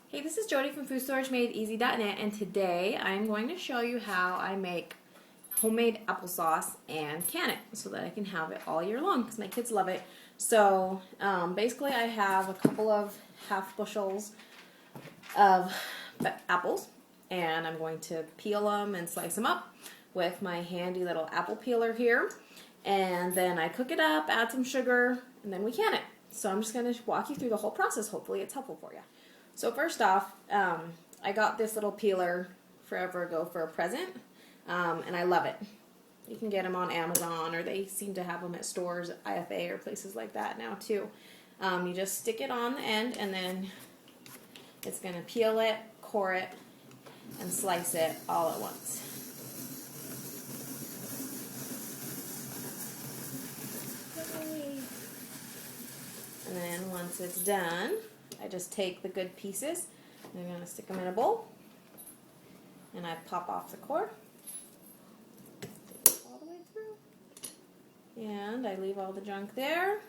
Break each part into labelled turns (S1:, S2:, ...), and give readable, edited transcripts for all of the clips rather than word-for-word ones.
S1: Hey, this is Jody from FoodStorageMadeEasy.net, and today I'm going to show you how I make homemade applesauce and can it so that I can have it all year long because my kids love it. So basically I have a couple of half bushels of apples, and I'm going to peel them and slice them up with my handy little apple peeler here. And then I cook it up, add some sugar, and then we can it. So I'm just going to walk you through the whole process. Hopefully it's helpful for you. So first off, I got this little peeler forever ago for a present, and I love it. You can get them on Amazon, or they seem to have them at stores, IFA, or places like that now too. You just stick it on the end, and then it's going to peel it, core it, and slice it all at once. And then once it's done, I just take the good pieces and I'm going to stick them in a bowl, and I pop off the core all the way through, and I leave all the junk there, and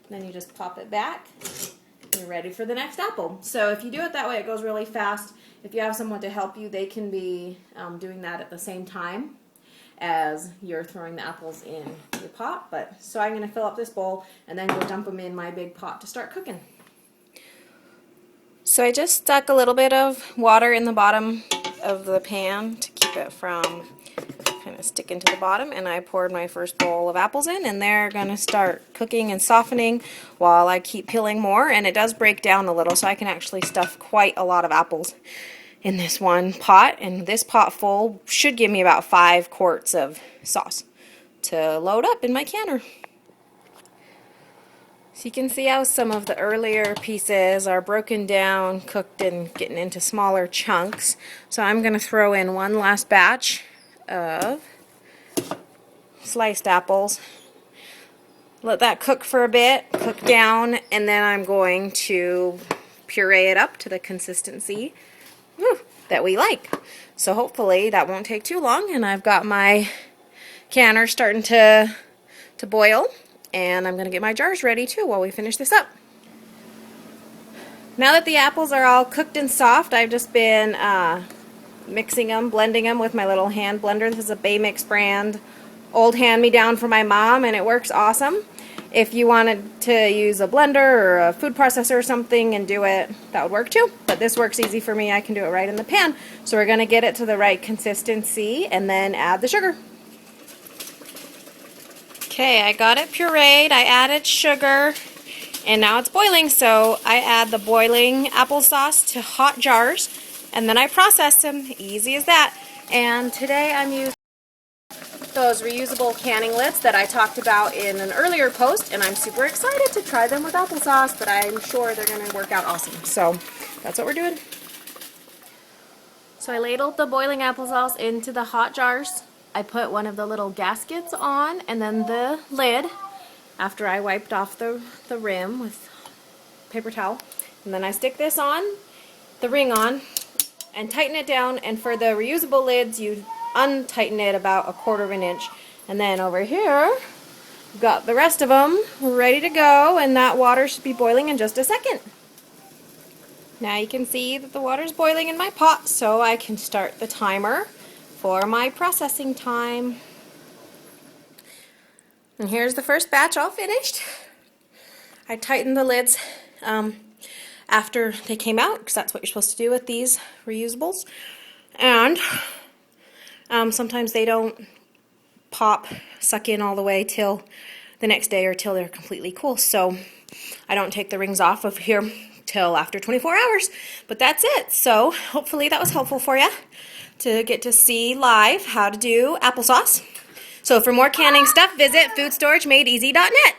S1: then you just pop it back and you're ready for the next apple. So if you do it that way, it goes really fast. If you have someone to help you, they can be doing that at the same time as you're throwing the apples in your pot. But so I'm going to fill up this bowl and then go dump them in my big pot to start cooking. So I just stuck a little bit of water in the bottom of the pan to keep it from kind of sticking to the bottom, and I poured my first bowl of apples in, and they're going to start cooking and softening while I keep peeling more. And it does break down a little, so I can actually stuff quite a lot of apples in this one pot, and this pot full should give me about 5 quarts of sauce to load up in my canner. So you can see how some of the earlier pieces are broken down, cooked, and getting into smaller chunks. So I'm going to throw in one last batch of sliced apples. Let that cook for a bit, cook down, and then I'm going to puree it up to the consistency that we like. So hopefully that won't take too long, and I've got my canner starting to boil. And I'm going to get my jars ready too while we finish this up. Now that the apples are all cooked and soft, I've just been mixing them, blending them with my little hand blender. This is a Bay Mix brand, old hand-me-down from my mom, and it works awesome. If you wanted to use a blender or a food processor or something and do it, that would work too. But this works easy for me. I can do it right in the pan. So we're going to get it to the right consistency and then add the sugar. Okay, I got it pureed, I added sugar, and now it's boiling, so I add the boiling applesauce to hot jars, and then I process them. Easy as that. And today I'm using those reusable canning lids that I talked about in an earlier post, and I'm super excited to try them with applesauce, but I'm sure they're going to work out awesome. So that's what we're doing. So I ladled the boiling applesauce into the hot jars. I put one of the little gaskets on, and then the lid after I wiped off the rim with paper towel. And then I stick this on, the ring on, and tighten it down. And for the reusable lids, you untighten it about 1/4 of an inch. And then over here, we've got the rest of them ready to go, and that water should be boiling in just a second. Now you can see that the water's boiling in my pot, so I can start the timer for my processing time. And here's the first batch all finished. I tightened the lids after they came out, because that's what you're supposed to do with these reusables. And sometimes they don't suck in all the way till the next day or till they're completely cool. So I don't take the rings off of here till after 24 hours. But that's it. So hopefully that was helpful for you to get to see live how to do applesauce. So for more canning stuff, visit FoodStorageMadeEasy.net.